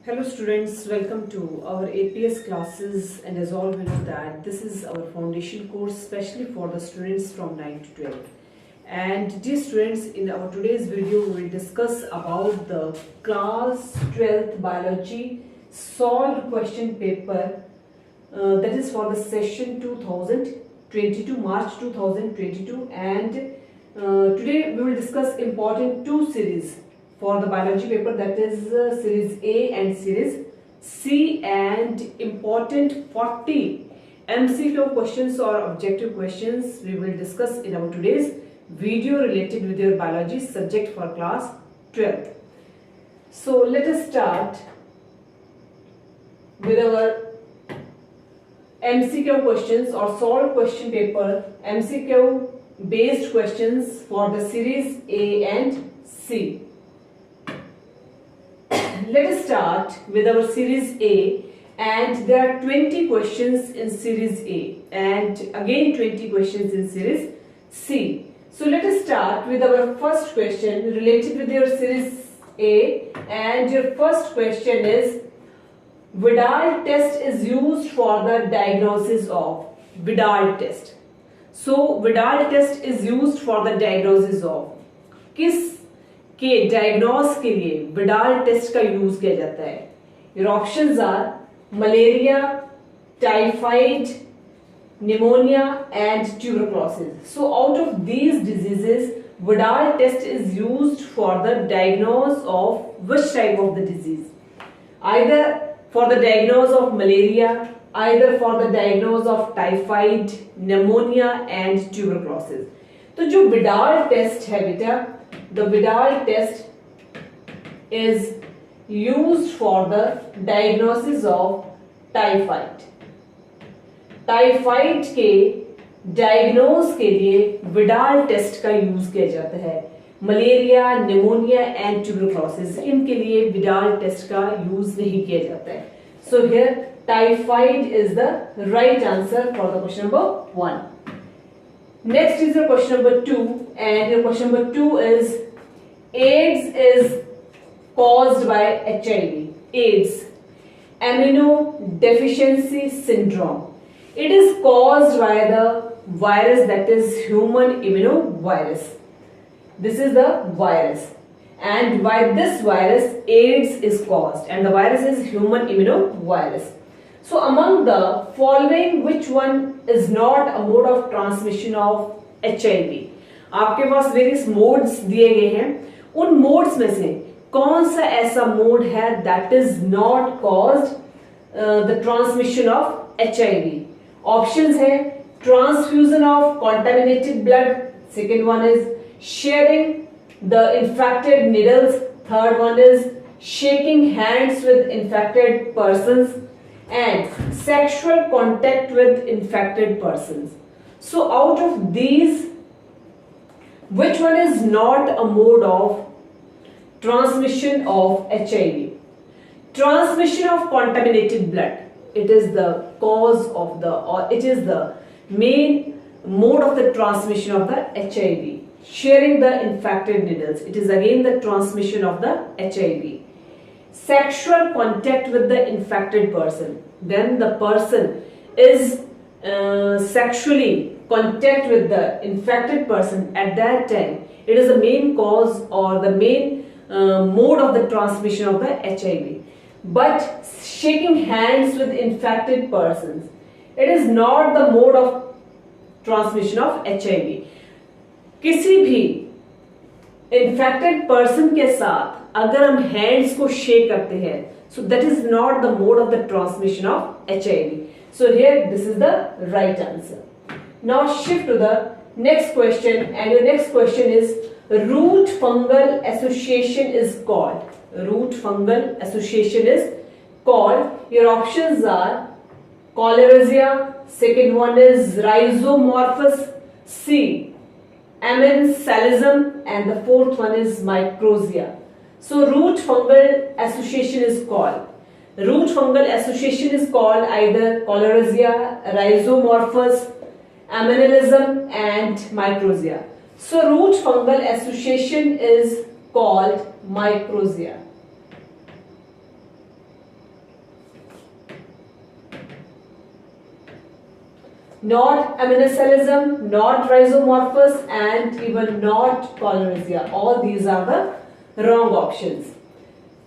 Hello students, welcome to our APS classes, and as all we know that this is our foundation course especially for the students from 9 to 12. And dear students, in our today's video we will discuss about the class 12th biology solved question paper that is for the session 2022 March 2022, and today we will discuss important two series for the biology paper, that is series A and series C, and important 40 MCQ questions or objective questions we will discuss in our today's video related with your biology subject for class 12th. So let us start with our MCQ questions or solved question paper, MCQ based questions for the series A and C. Let us start with our series A, and there are 20 questions in series A and again 20 questions in series C. So let us start with our first question related with your series A, and your first question is Vidal test is used for the diagnosis of. Vidal test. So Vidal test is used for the diagnosis of. किस के diagnose के लिए Widal test का use किया जाता है? Your options are malaria, typhoid, pneumonia and tuberculosis. So out of these diseases, Vidal test is used for the diagnosis of which type of the disease? Either for the diagnosis of malaria, either for the diagnosis of typhoid, pneumonia and tuberculosis. तो जो Vidal test है बेटा, the Vidal test is used for the diagnosis of typhoid. Typhoid के diagnose के लिए Widal test का use किया जाता है. मलेरिया, निमोनिया एंड ट्यूबरक्लोसिस, इनके लिए विडाल टेस्ट का यूज नहीं किया जाता है. So here typhoid is the right answer for the question number 1. Next is your question number 2, and your question number 2 is AIDS is caused by HIV. AIDS, immunodeficiency syndrome. It is caused by the virus, that is human immunovirus. This is the virus, and by this virus AIDS is caused, and the virus is human immunovirus. So among the following, which one is not a mode of transmission of HIV? आपके पास various modes दिए गए हैं. उन modes में से कौन सा ऐसा मोड है that is not caused the transmission of HIV? Options है transfusion of contaminated blood, second one is sharing the infected needles, third one is shaking hands with infected persons, and sexual contact with infected persons. So out of these, which one is not a mode of transmission of HIV? Transmission of contaminated blood, it is the cause of the, or it is the main mode of the transmission of the HIV. Sharing the infected needles, it is again the transmission of the HIV. Sexual contact with the infected person, when the person is sexually contact with the infected person, at that time it is the main cause or the main mode of the transmission of the HIV. But shaking hands with infected persons, it is not the mode of transmission of HIV. किसी भी infected person के साथ अगर हम hands को shake करते हैं, so that is not the mode of the transmission of HIV. So here this is the right answer. Now shift to the next question, and your next question is root fungal association is called. Root fungal association is called. Your options are Coleridgia, second one is Rhizomorphus, C Amencalism, and the fourth one is Microsia. So root fungal association is called. Root fungal association is called either Coleridgia, Rhizomorphus, Amencalism, and Microsia. So root fungal association is called Microsia. not aminocellism, not rhizomorphous, and even not colorizia. All these are the wrong options.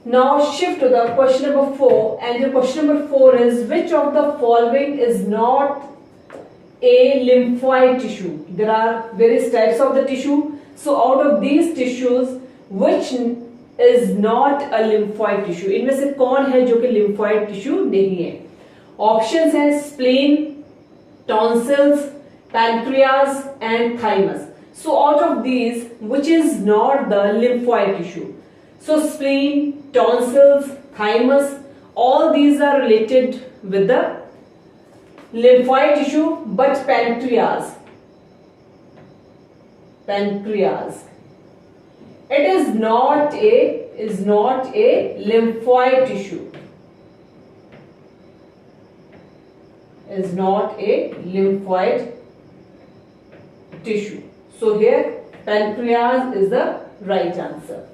Now shift to the question number 4, and the question number 4 is, which of the following is not a lymphoid tissue? There are various types of the tissue. So out of these tissues, which is not a lymphoid tissue? इनमें से कौन है जो कि lymphoid tissue नहीं है? Options हैं spleen, tonsils, pancreas and thymus. So out of these, which is not the lymphoid tissue? So spleen, tonsils, thymus, all these are related with the lymphoid tissue, but pancreas, it is not a lymphoid tissue. Is not a lymphoid tissue. So here pancreas is the right answer.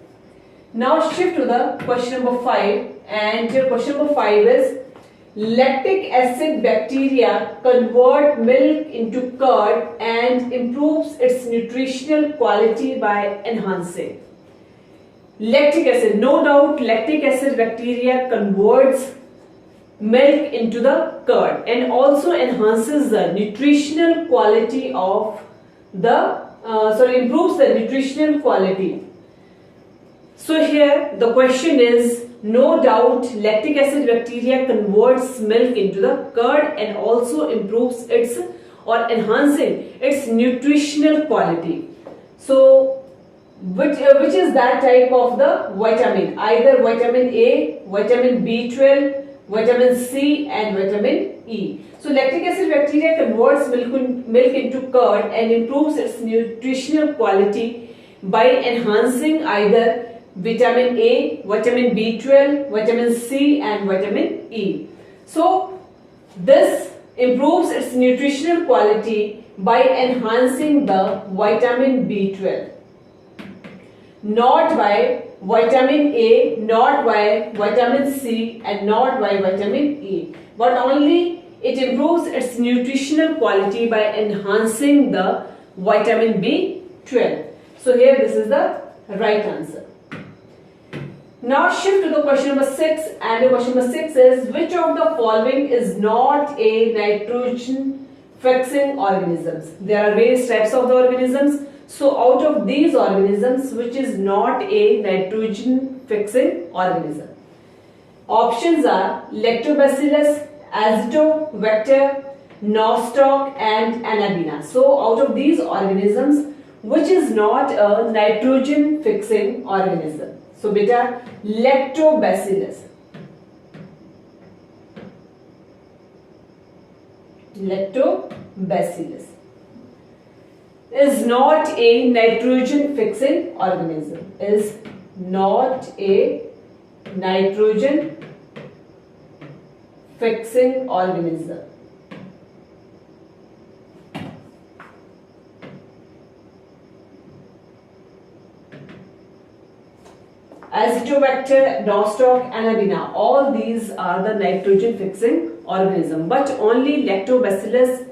Now shift to the question number 5, and your question number 5 is, lactic acid bacteria convert milk into curd and improves its nutritional quality by enhancing. Lactic acid, no doubt lactic acid bacteria converts milk into the curd and also enhances the nutritional quality of the improves the nutritional quality. So here the question is, no doubt lactic acid bacteria converts milk into the curd and also improves its or enhancing its nutritional quality. So which is that type of the vitamin? Either vitamin A, vitamin B12, vitamin C and vitamin E. So lactic acid bacteria converts milk into curd and improves its nutritional quality by enhancing either vitamin A, vitamin B12, vitamin C and vitamin E. So this improves its nutritional quality by enhancing the vitamin B12. Not by vitamin A, not by vitamin C and not by vitamin E, but only it improves its nutritional quality by enhancing the vitamin B12. So here this is the right answer. Now shift to the question number 6, and the question number 6 is, which of the following is not a nitrogen fixing organisms? There are various types of the organisms. So out of these organisms, which is not a nitrogen fixing organism? Options are Lactobacillus, Azotobacter, Nostoc and Anabina. So out of these organisms, which is not a nitrogen fixing organism? So beta, Lactobacillus. Lactobacillus is not a nitrogen fixing organism. Is not a nitrogen fixing organism. Azotobacter, Nostoc, Anabina, all these are the nitrogen fixing organism, but only Lactobacillus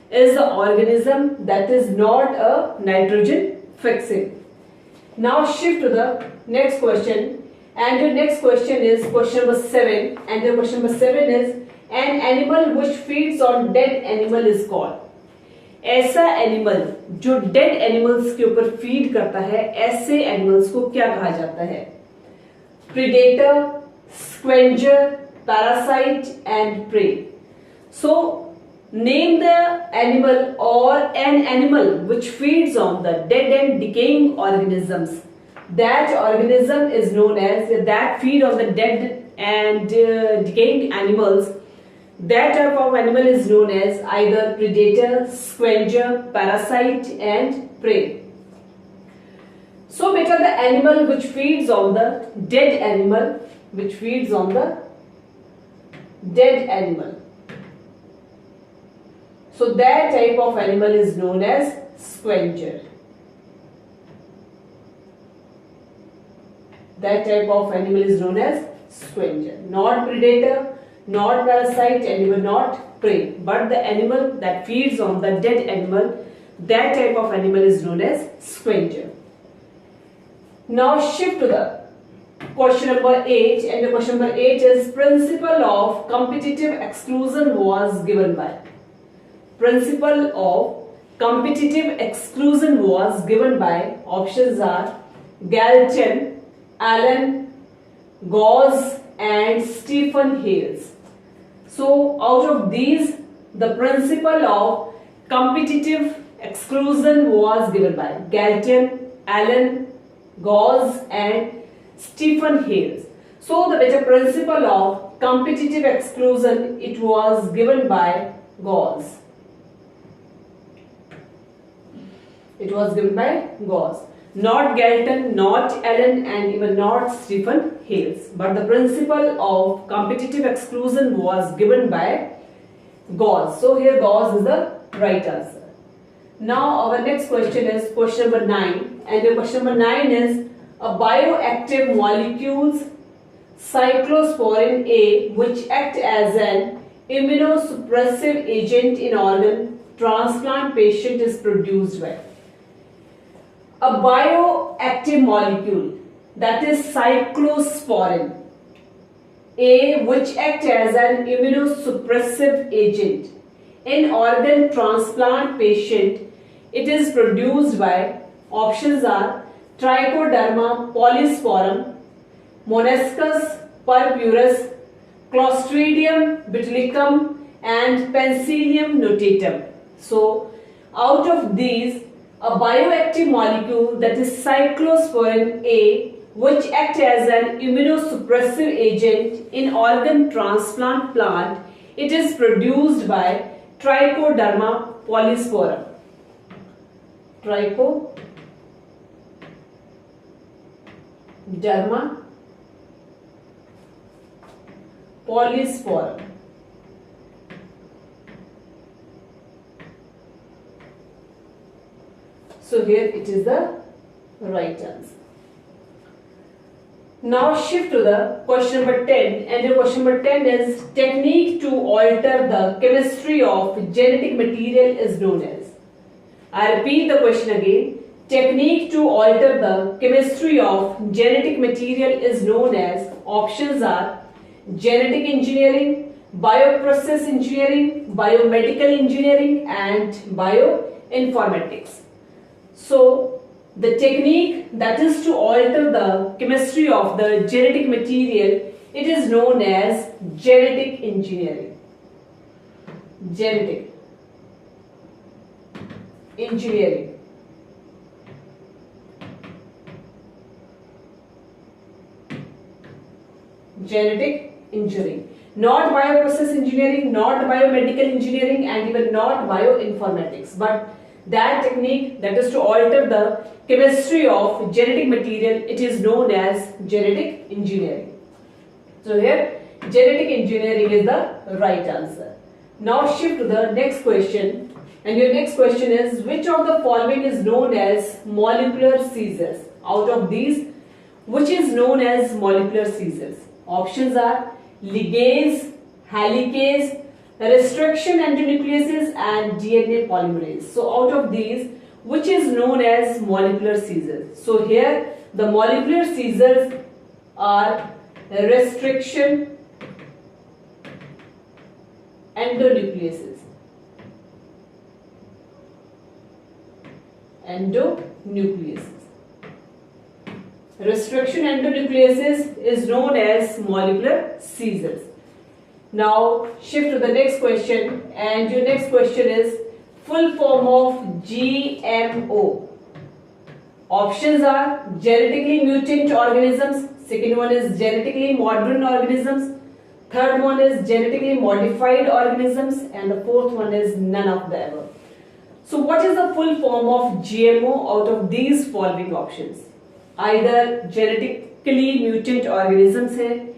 is the organism that is not a nitrogen fixing. Now shift to the next question, and the next question is question number 7, and the question number 7 is, an animal which feeds on dead animal is called. ऐसा animal जो dead animals के ऊपर feed करता है, ऐसे animals को क्या कहा जाता है? Predator, scavenger, parasite and prey. So name the animal or an animal which feeds on the dead and decaying organisms. That organism is known as, that feed on the dead and decaying animals. That type of animal is known as either predator, scavenger, parasite and prey. So beta, the animal which feeds on the dead animal, which feeds on the dead animal. So that type of animal is known as scavenger. That type of animal is known as scavenger. Not predator, not parasite and even not prey, but the animal that feeds on the dead animal, that type of animal is known as scavenger. Now shift to the question number 8, and the question number 8 is principle of competitive exclusion was given by. Principle of competitive exclusion was given by, options are Galton, Allen, Gauss and Stephen Hales. So out of these, the principle of competitive exclusion was given by Galton, Allen, Gauss and Stephen Hales. So the better principle of competitive exclusion, it was given by Gauss. It was given by Gauss. Not Galton, not Allen and even not Stephen Hales. But the principle of competitive exclusion was given by Gauss. So here Gauss is the right answer. Now our next question is question number 9, and the question number 9 is a bioactive molecules cyclosporin A which act as an immunosuppressive agent in organ transplant patient is produced by. A bioactive molecule, that is cyclosporin A which act as an immunosuppressive agent in organ transplant patient, it is produced by, options are Trichoderma polysporum, Monoscus purpurus, Clostridium botulicum and Penicillium notatum. So out of these, a bioactive molecule, that is cyclosporin A which act as an immunosuppressive agent in organ transplant plant, it is produced by Trichoderma polysporum. Trichoderma polysporum. So here it is the right answer. Now shift to the question number 10, and the question number 10 is technique to alter the chemistry of genetic material is known as. I repeat the question again. Technique to alter the chemistry of genetic material is known as, options are genetic engineering, bioprocess engineering, biomedical engineering and bioinformatics. So the technique that is to alter the chemistry of the genetic material, it is known as genetic engineering. Genetic engineering. Genetic engineering. Not bioprocess engineering, not biomedical engineering and even not bioinformatics, but that technique that is to alter the chemistry of genetic material, it is known as genetic engineering. So here genetic engineering is the right answer. Now shift to the next question, and your next question is which of the following is known as molecular seizures? Out of these, which is known as molecular seizures? Options are ligase, helicase, restriction endonucleases and DNA polymerase. So out of these, which is known as molecular seizures? So here the molecular seizures are restriction endonucleases. Restriction endonucleases is known as molecular seizures. Now shift to the next question, and your next question is full form of GMO. Options are genetically mutant organisms, second one is genetically modern organisms, third one is genetically modified organisms and the fourth one is none of the above. So what is the full form of GMO out of these following options? Either genetically mutant organisms है,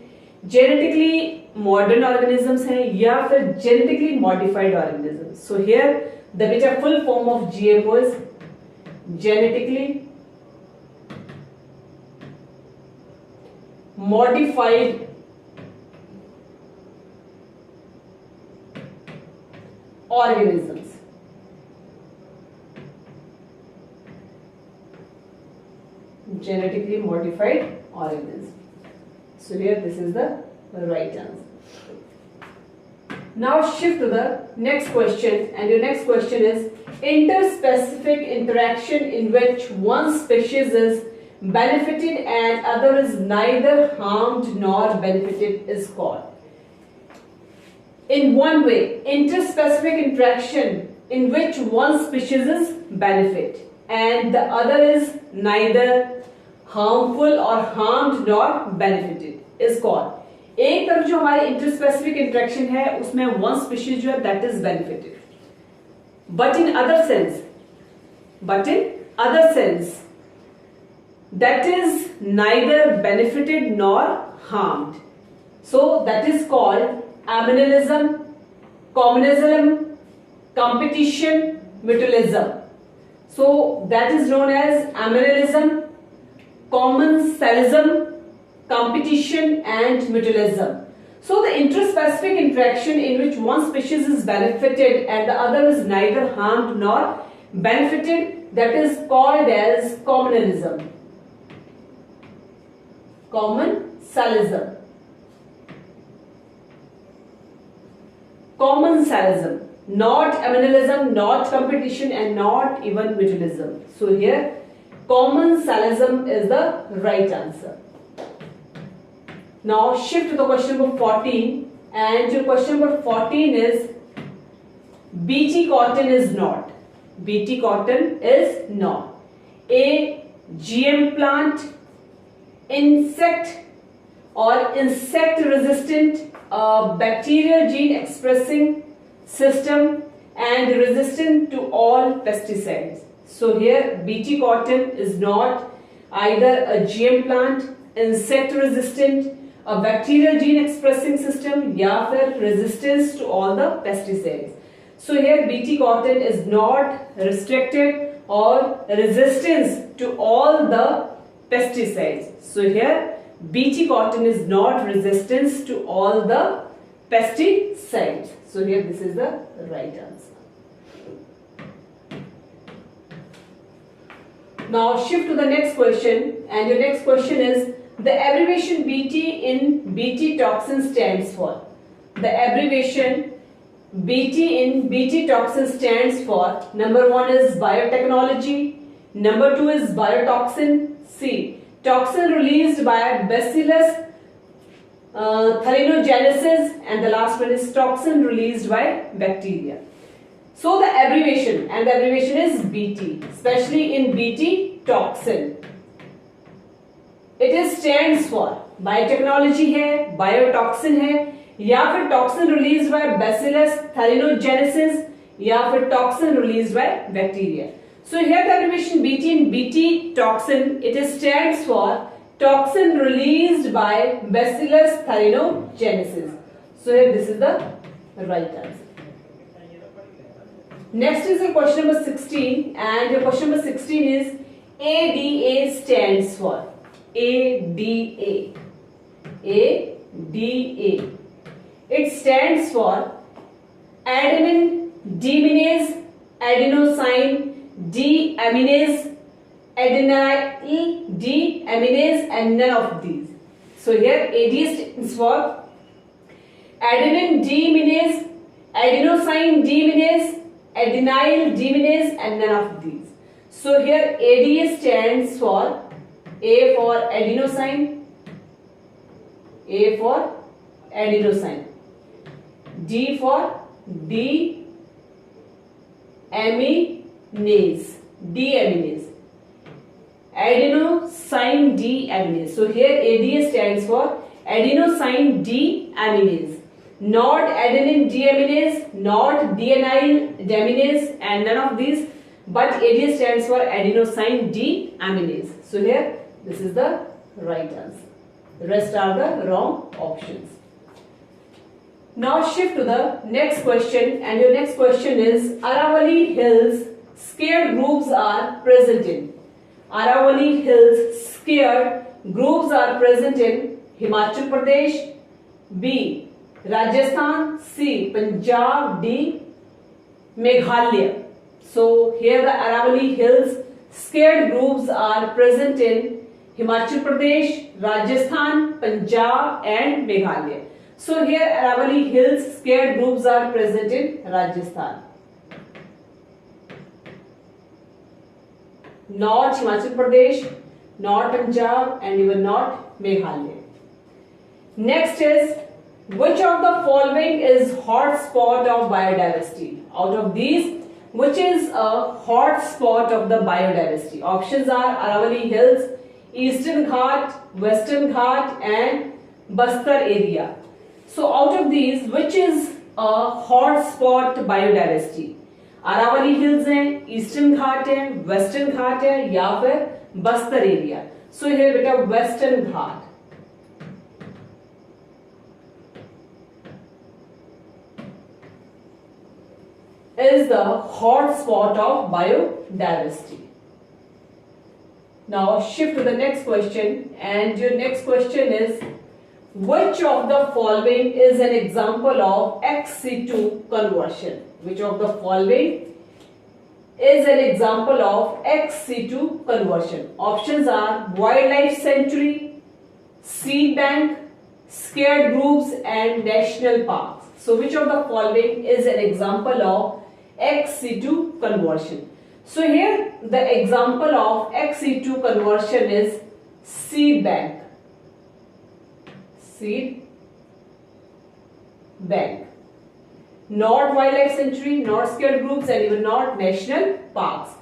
genetically modern organisms है या फिर genetically modified organisms. So here the beta full form of GMO is genetically modified organisms. Genetically modified organisms. So here this is the right answer. Now shift to the next question, and your next question is interspecific interaction in which one species is benefited and other is neither harmed nor benefited is called. In one way, interspecific interaction in which one species is benefit and the other is neither harmful or harmed nor benefited is called. एक तरफ जो हमारे interspecific interaction है उसमें one species जो है that is benefited, but in other sense that is neither benefited nor harmed, so that is called amensalism, commensalism, competition, mutualism. So that is known as aminalism, commensalism, competition and mutualism. So the interspecific interaction in which one species is benefited and the other is neither harmed nor benefited, that is called as communalism. Commensalism. Commensalism. Not aminalism, not competition and not even mutualism. So here commensalism is the right answer. Now shift to the question number 14, and your question number 14 is BT cotton is not. BT cotton is not a GM plant, insect or insect resistant, bacterial gene expressing system and resistant to all pesticides. So here BT cotton is not either a GM plant, insect resistant, a bacterial gene expressing system या फिर resistance to all the pesticides. So here BT cotton is not restricted or resistance to all the pesticides. So here BT cotton is not resistance to all the pesticides. So here this is the right answer. Now shift to the next question, and your next question is the abbreviation BT in BT toxin stands for. The abbreviation BT in BT toxin stands for, number 1 is biotechnology, number 2 is biotoxin, C, toxin released by bacillus thalinogenesis, and the last one is toxin released by bacteria. So the abbreviation, and the abbreviation is BT, especially in BT toxin. It is stands for biotechnology है, biotoxin है, या फिर toxin released by bacillus thalinogenesis, या फिर toxin released by bacteria. So here the abbreviation BT in BT toxin, it is stands for toxin released by bacillus thalinogenesis. So here this is the right answer. Next is your question number 16, and your question number 16 is ADA stands for. ADA. ADA. It stands for adenine deaminase, adenosine deaminase, adenyl deaminase, and none of these. So here AD stands for adenine deaminase, adenosine deaminase, adenyl deaminase, and none of these. So here ADA stands for A for adenosine, A for adenosine, D for deaminase, deaminase, adenosine deaminase. So here ADA stands for adenosine deaminase, not adenine deaminase, not adenyl deaminase, and none of these, but ADA stands for adenosine deaminase. So here this is the right answer. The rest are the wrong options. Now shift to the next question, and your next question is Aravalli Hills scared groups are present in. Aravalli Hills scared groups are present in Himachal Pradesh, B Rajasthan, C Punjab, D Meghalaya. So here the Aravalli Hills scared groups are present in Himachal Pradesh, Rajasthan, Punjab and Meghalaya. So here Aravalli Hills scared groups are present in Rajasthan. Not Himachal Pradesh, not Punjab and even not Meghalaya. Next is, which of the following is hotspot of biodiversity? Out of these, which is a hotspot of the biodiversity? Options are Aravalli Hills, Eastern Ghat, Western Ghat and Bastar area. So out of these, which is a hotspot biodiversity? Aravalli Hills है, Eastern Ghat है, Western Ghat है या फिर Bastar area. So here बेटा Western Ghat. Is the hot spot of biodiversity. Now shift to the next question, and your next question is, which of the following is an example of XC2 conversion? Which of the following is an example of XC2 conversion? Options are wildlife sanctuary, seed bank, scared groups and national parks. So which of the following is an example of XC2 conversion? So here the example of XC2 conversion is seed bank. Seed bank. Not wildlife sanctuary, not scared groups and even not national parks.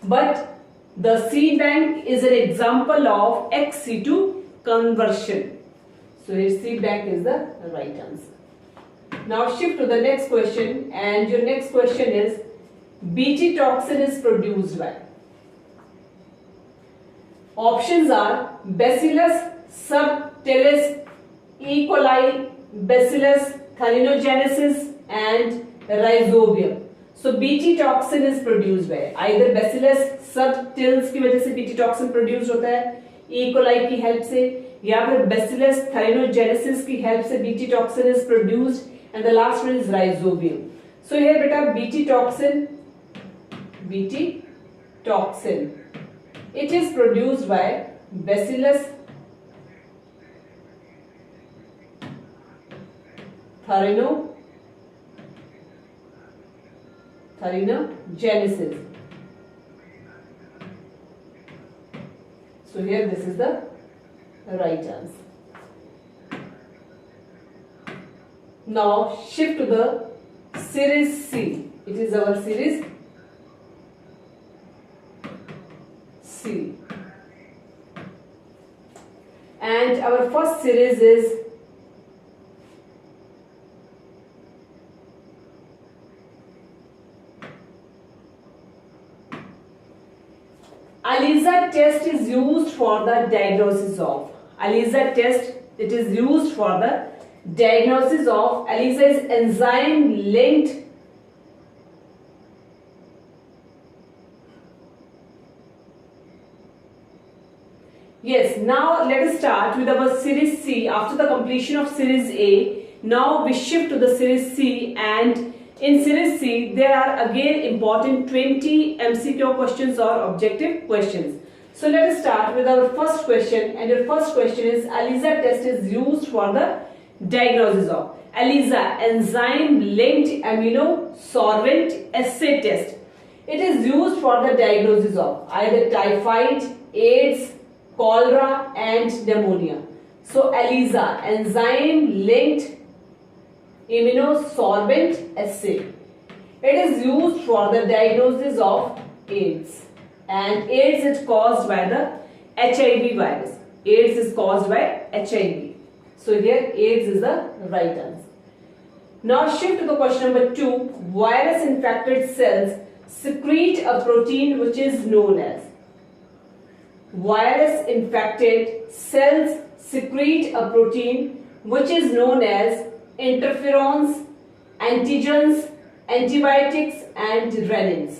But the seed bank is an example of XC2 conversion. So here seed bank is the right answer. Now shift to the next question, and your next question is, Bt toxin is produced by? Options are Bacillus subtilis, E. coli, Bacillus thuringiensis and Rhizobium. So Bt toxin is produced by either Bacillus subtilis की वजह से Bt toxin produced होता है, E. coli की help से, या फिर Bacillus thuringiensis की help से Bt toxin is produced, and the last one is Rhizobium. So here beta Bt toxin, it is produced by Bacillus thuringiensis. So here this is the right answer. Now shift to the series C. It is our series C. And our first series is ELISA test is used for the diagnosis of. ELISA test, it is used for the diagnosis of. ELISA is enzyme linked Yes, now let us start with our series C. After the completion of series A, now we shift to the series C, and in series C there are again important 20 MCQ questions or objective questions. So let us start with our first question, and your first question is ELISA test is used for the diagnosis of. ELISA, enzyme linked amino sorbent assay test. It is used for the diagnosis of either typhoid, AIDS, cholera and pneumonia. So ELISA, enzyme linked immunosorbent assay. It is used for the diagnosis of AIDS, and AIDS is caused by the HIV virus. AIDS is caused by HIV. So here AIDS is the right answer. Now shift to the question number 2. Virus infected cells secrete a protein which is known as. Virus infected cells secrete a protein which is known as interferons, antigens, antibiotics and renins.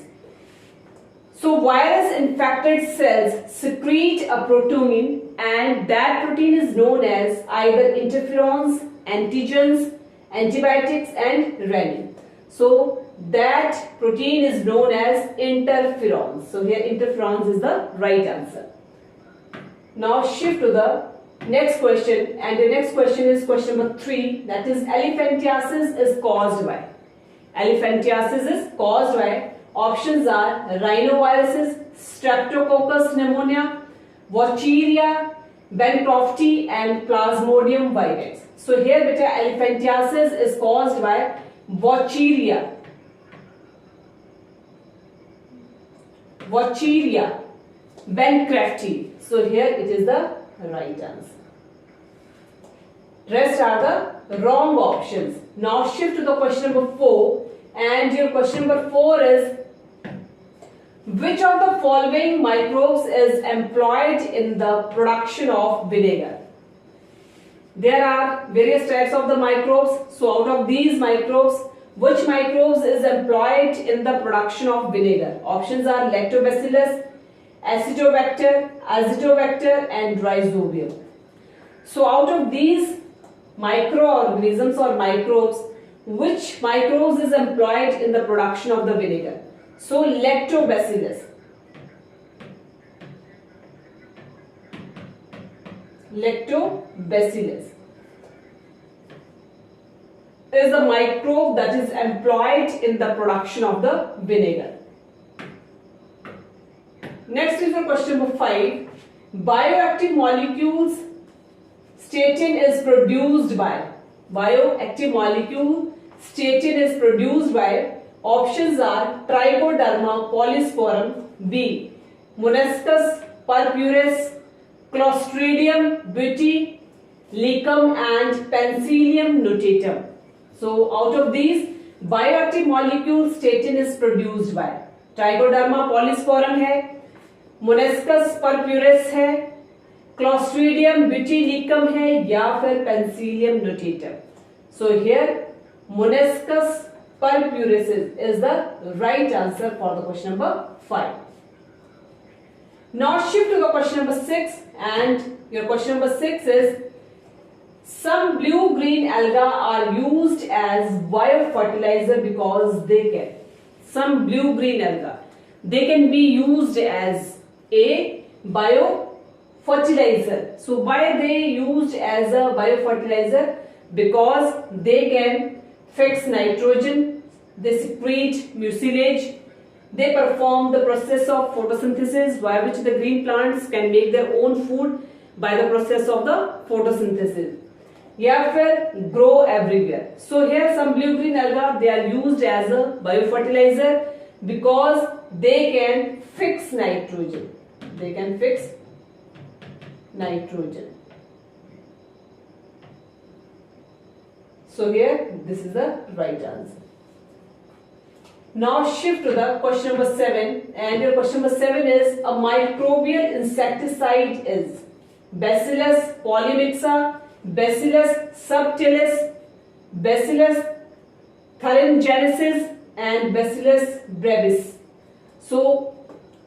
So virus infected cells secrete a protein, and that protein is known as either interferons, antigens, antibiotics and renin. So that protein is known as interferons. So here interferons is the right answer. Now shift to the next question, and the next question is question number 3, that is elephantiasis is caused by. Elephantiasis is caused by, options are rhinoviruses, streptococcus pneumonia, Vaucheria, Bancrofti and Plasmodium vivax. So here beta elephantiasis is caused by Vaucheria. Vaucheria, Bancrofti. So here it is the right answer. Rest are the wrong options. Now shift to the question number 4, and your question number 4 is, which of the following microbes is employed in the production of vinegar? There are various types of the microbes. So out of these microbes, which microbes is employed in the production of vinegar? Options are Lactobacillus, Acetobacter, Azotobacter and Rhizobium. So out of these microorganisms or microbes, which microbes is employed in the production of the vinegar? So Lactobacillus. Lactobacillus is the microbe that is employed in the production of the vinegar. Next is the question number 5. Bioactive molecules statin is produced by. Bioactive molecule statin is produced by. Options are Trichoderma polysporum, B. Monoscus purpureus, Clostridium botulicum and Penicillium notatum. So out of these, bioactive molecules statin is produced by Trichoderma polysporum है, Monoscus purpureus है, Clostridium botulicum है या फिर Penicillium notatum. So here Monoscus purpureus is the right answer for the question number 5. Now shift to the question number 6, and your question number 6 is, some blue-green algae are used as biofertilizer because they can. Some blue-green algae, they can be used as a biofertilizer. So why they used as a biofertilizer? Because they can fix nitrogen, they secrete mucilage, they perform the process of photosynthesis by which the green plants can make their own food by the process of the photosynthesis. या फिर grow everywhere. So here some blue green algae, they are used as a biofertilizer because they can fix nitrogen. They can fix nitrogen. So here this is the right answer. Now shift to the question number 7, and your question number 7 is, a microbial insecticide is Bacillus polymixa, Bacillus subtilis, Bacillus thuringiensis and Bacillus brevis. So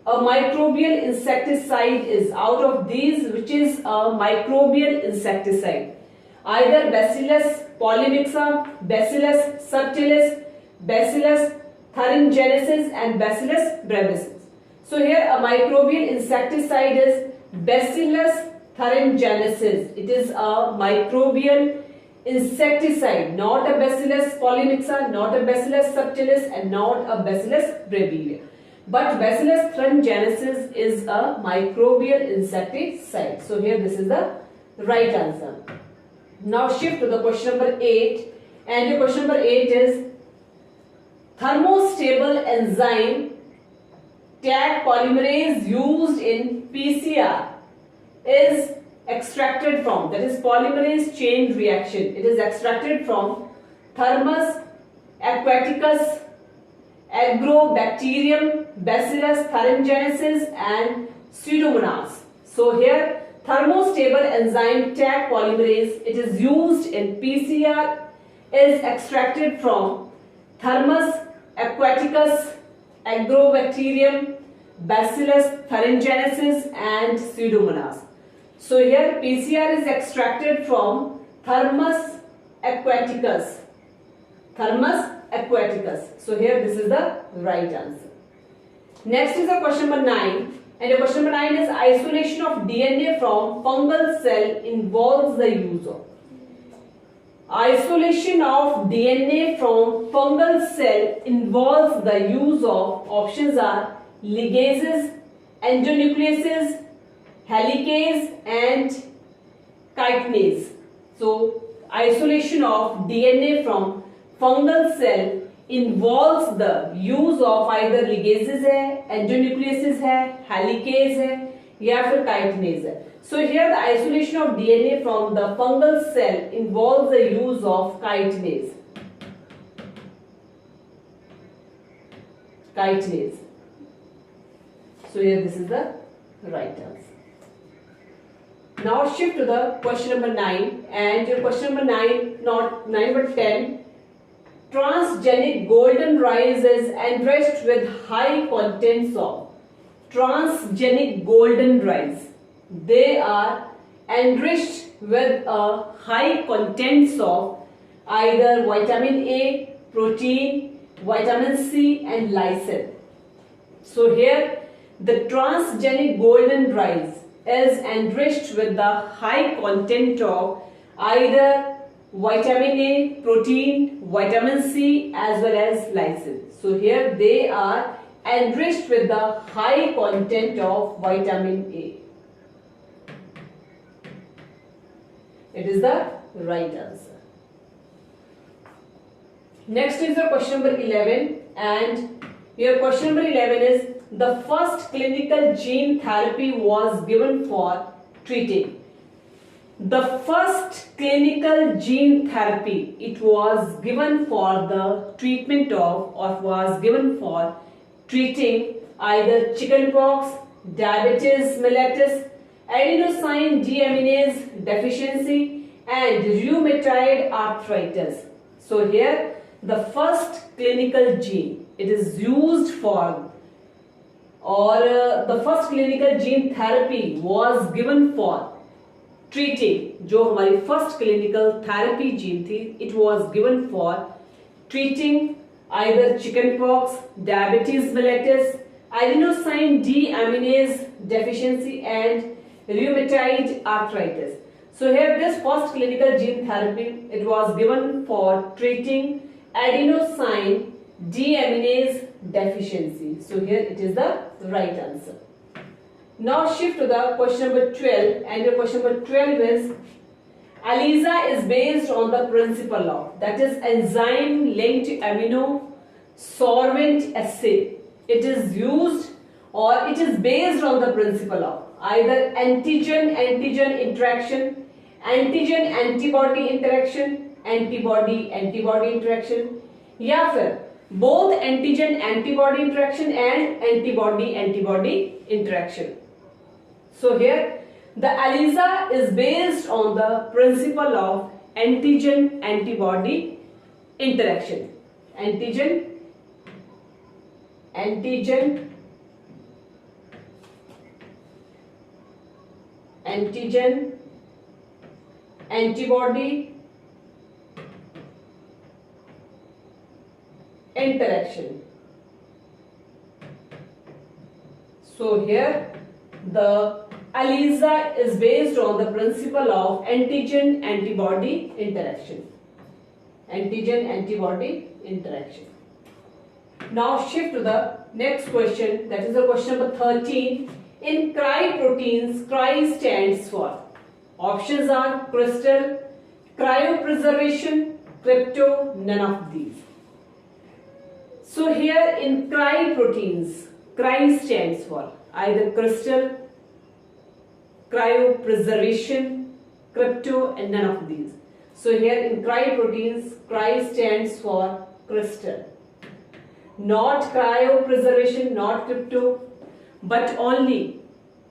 a microbial insecticide is, out of these, which is a microbial insecticide? Either Bacillus polymixa, Bacillus subtilis, Bacillus thuringiensis and Bacillus brevis. So here a microbial insecticide is Bacillus thuringiensis. It is a microbial insecticide, not a Bacillus polymixa, not a Bacillus subtilis and not a Bacillus brevis. But Bacillus thuringiensis is a microbial insecticide. So here this is the right answer. Now shift to the question number 8, and your question number 8 is, thermostable enzyme Taq polymerase used in PCR is extracted from, that is polymerase chain reaction. It is extracted from Thermus aquaticus, Agrobacterium, Bacillus thuringiensis and Pseudomonas. So here thermostable enzyme Taq polymerase, it is used in PCR, is extracted from Thermus aquaticus, Agrobacterium, Bacillus thuringiensis and Pseudomonas. So here PCR is extracted from Thermus aquaticus. Thermus aquaticus. So here this is the right answer. Next is the question number 9. And the question number 9 is isolation of DNA from fungal cell involves the use of. Isolation of DNA from fungal cell involves the use of. Options are ligases, endonucleases, helicase and chitinase. So isolation of DNA from fungal cell involves the use of either ligases है, endonucleases है, helicase है या फिर chitinase है. So here the isolation of DNA from the fungal cell involves the use of chitinase. Chitinase. So here this is the right answer. Now shift to the question number 9, and your question number 9, not 9 but 10. Transgenic golden rice is enriched with high contents of. Transgenic golden rice. They are enriched with a high contents of either vitamin A, protein, vitamin C and lysine. So here the transgenic golden rice is enriched with the high content of either vitamin A, protein, vitamin C as well as lysine. So here they are enriched with the high content of vitamin A. It is the right answer. Next is the question number 11, and your question number 11 is the first clinical gene therapy was given for treating. The first clinical gene therapy, it was given for the treatment of or was given for treating either chickenpox, diabetes mellitus, adenosine deaminase deficiency and rheumatoid arthritis. So here the first clinical gene, it is used for the first clinical gene therapy was given for treating, जो हमारी first clinical therapy gene थी, it was given for treating either chickenpox, diabetes mellitus, adenosine deaminase deficiency and rheumatoid arthritis. So here this first clinical gene therapy, it was given for treating adenosine deaminase deficiency. So here it is the right answer. Now shift to the question number 12, and your question number 12 is ELISA is based on the principle of, that is enzyme linked amino sorbent assay. It is used or it is based on the principle of either antigen-antigen interaction, antigen-antibody interaction, antibody-antibody interaction, या फिर both antigen-antibody interaction and antibody-antibody interaction. So here the ELISA is based on the principle of antigen-antibody interaction. Antigen-antibody interaction. So here the ELISA is based on the principle of antigen-antibody interaction. Antigen-antibody interaction. Now shift to the next question, that is the question number 13. In cryoproteins, cry stands for. Options are crystal, cryopreservation, crypto, none of these. So here in cryoproteins, cry stands for either crystal, cryopreservation, crypto and none of these. So here in cryoproteins, cry stands for crystal. Not cryopreservation, not crypto, but only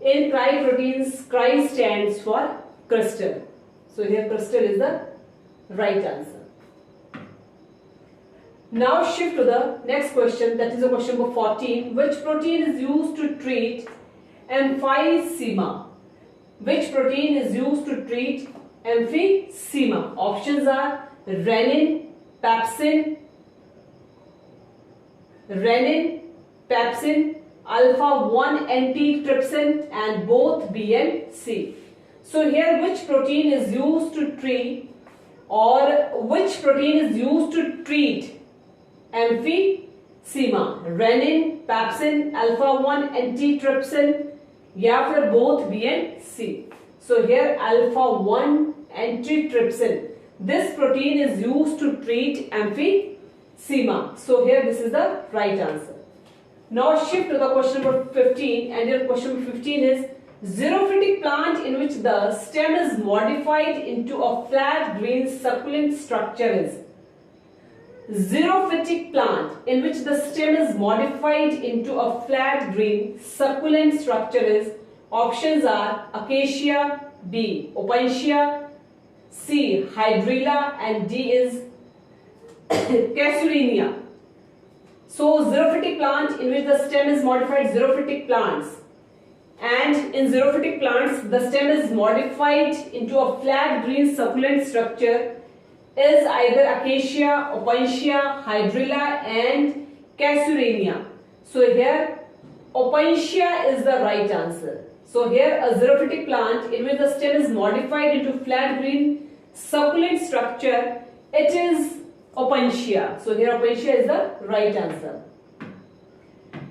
in cryoproteins, cry stands for crystal. So here crystal is the right answer. Now shift to the next question, that is the question number 14. Which protein is used to treat emphysema? Which protein is used to treat emphysema? Options are renin, pepsin, renin, pepsin, alpha-1 antitrypsin, and both B and C. So here which protein is used to treat emphysema? Renin, pepsin, alpha-1 antitrypsin, या फिर both B and C. So here alpha-1 antitrypsin. This protein is used to treat emphysema. So here this is the right answer. Now shift to the question number 15, and your question number 15 is xerophytic plant in which the stem is modified into a flat green succulent structure is. Xerophytic plant in which the stem is modified into a flat green succulent structure is. Options are acacia, B opuntia, C hydrilla, and D is casuarinia. So xerophytic plant in which the stem is modified, xerophytic plants, and in xerophytic plants the stem is modified into a flat green succulent structure is either acacia, opuntia, hydrilla, and casuarinia. So here opuntia is the right answer. So here a xerophytic plant in which the stem is modified into flat green succulent structure, it is opuntia. So here opuntia is the right answer.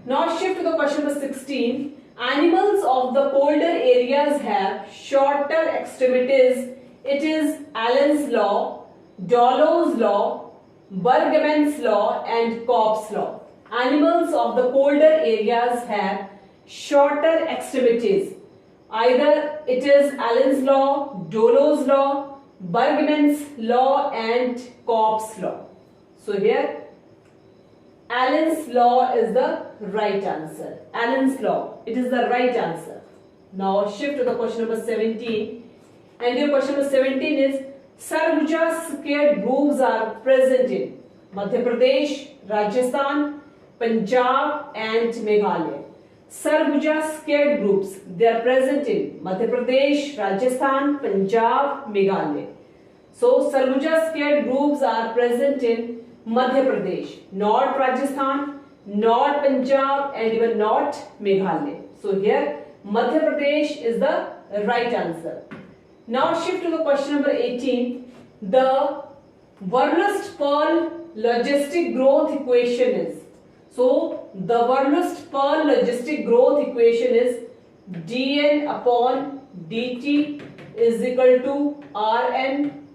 Now shift to the question number 16. Animals of the colder areas have shorter extremities. It is Allen's law, Dollo's law, Bergman's law, and Cobb's law. Animals of the colder areas have shorter extremities. Either it is Allen's law, Dollo's law, Bergman's law, and Cobb's law. So here Allen's law is the right answer. Allen's law, it is the right answer. Now shift to the question number 17, and your question number 17 is Sarguja scared groups are present in Madhya Pradesh, Rajasthan, Punjab, and Meghalaya. Sarguja scared groups, they are present in Madhya Pradesh, Rajasthan, Punjab, Meghalaya. So Sarguja scared groups are present in Madhya Pradesh, not Rajasthan, not Punjab, and even not Meghalaya. So here Madhya Pradesh is the right answer. Now shift to the question number 18. The Verlust-Pearl logistic growth equation is. So the Verlust-Pearl logistic growth equation is dN upon dt is equal to Rn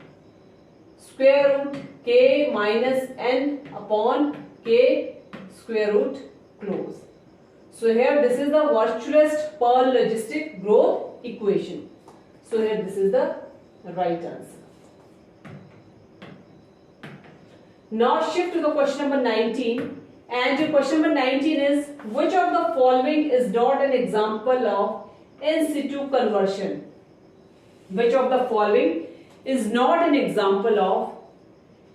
square root k minus n upon k square root close. So here this is the Verlust-Pearl logistic growth equation. So here this is the right answer. Now shift to the question number 19, and your question number 19 is which of the following is not an example of in situ conversion? Which of the following is not an example of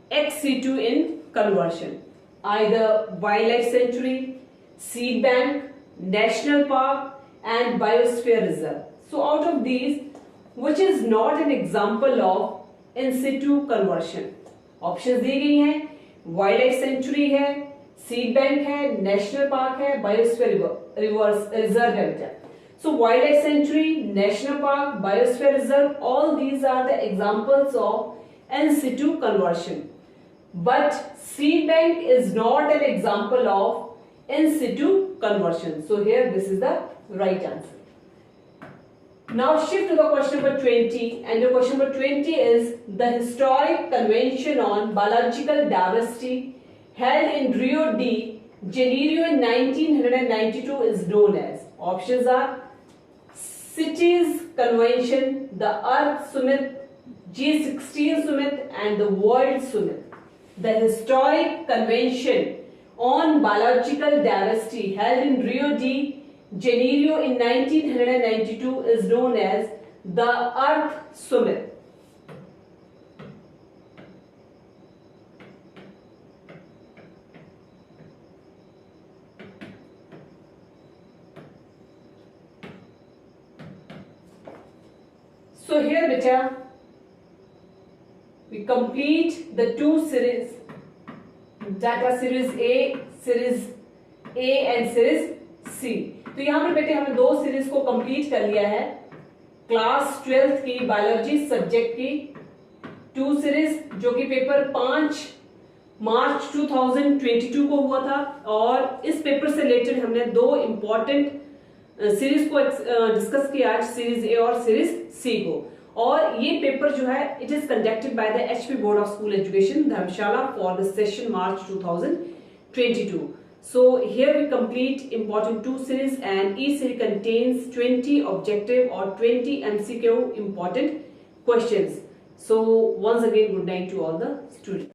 ex situ in conversion? Either wildlife sanctuary, seed bank, national park, and biosphere reserve. So out of these, which is not an example of in situ conversion? Options दी गई हैं, wildlife sanctuary है, seed bank है, national park है, biosphere reserve है बेटा. So wildlife sanctuary, national park, biosphere reserve, all these are the examples of in situ conversion. But seed bank is not an example of in situ conversion. So here this is the right answer. Now shift to the question number 20, and your question number 20 is the historic convention on biological diversity held in Rio de Janeiro in 1992 is known as. Options are Cities Convention, the Earth Summit, G16 Summit, and the World Summit. The historic convention on biological diversity held in Rio de Janeiro in 1992 is known as the Earth Summit. So here beta, we complete the two series data series A and series C. तो यहाँ पे बेटे हमने 2 series को complete कर लिया है। Class 12th की बायोलॉजी सब्जेक्ट की 2 सीरीज जो कि पेपर 5 मार्च 2022 को हुआ था, और इस पेपर से रिलेटेड हमने 2 इंपॉर्टेंट सीरीज को डिस्कस किया आज, सीरीज ए और सीरीज सी को। और ये पेपर जो है it is conducted by the HP board of school education Dharamshala for the session March 2022. So here we complete important 2 series, and each series contains 20 objective or 20 MCQ important questions. So once again, good night to all the students.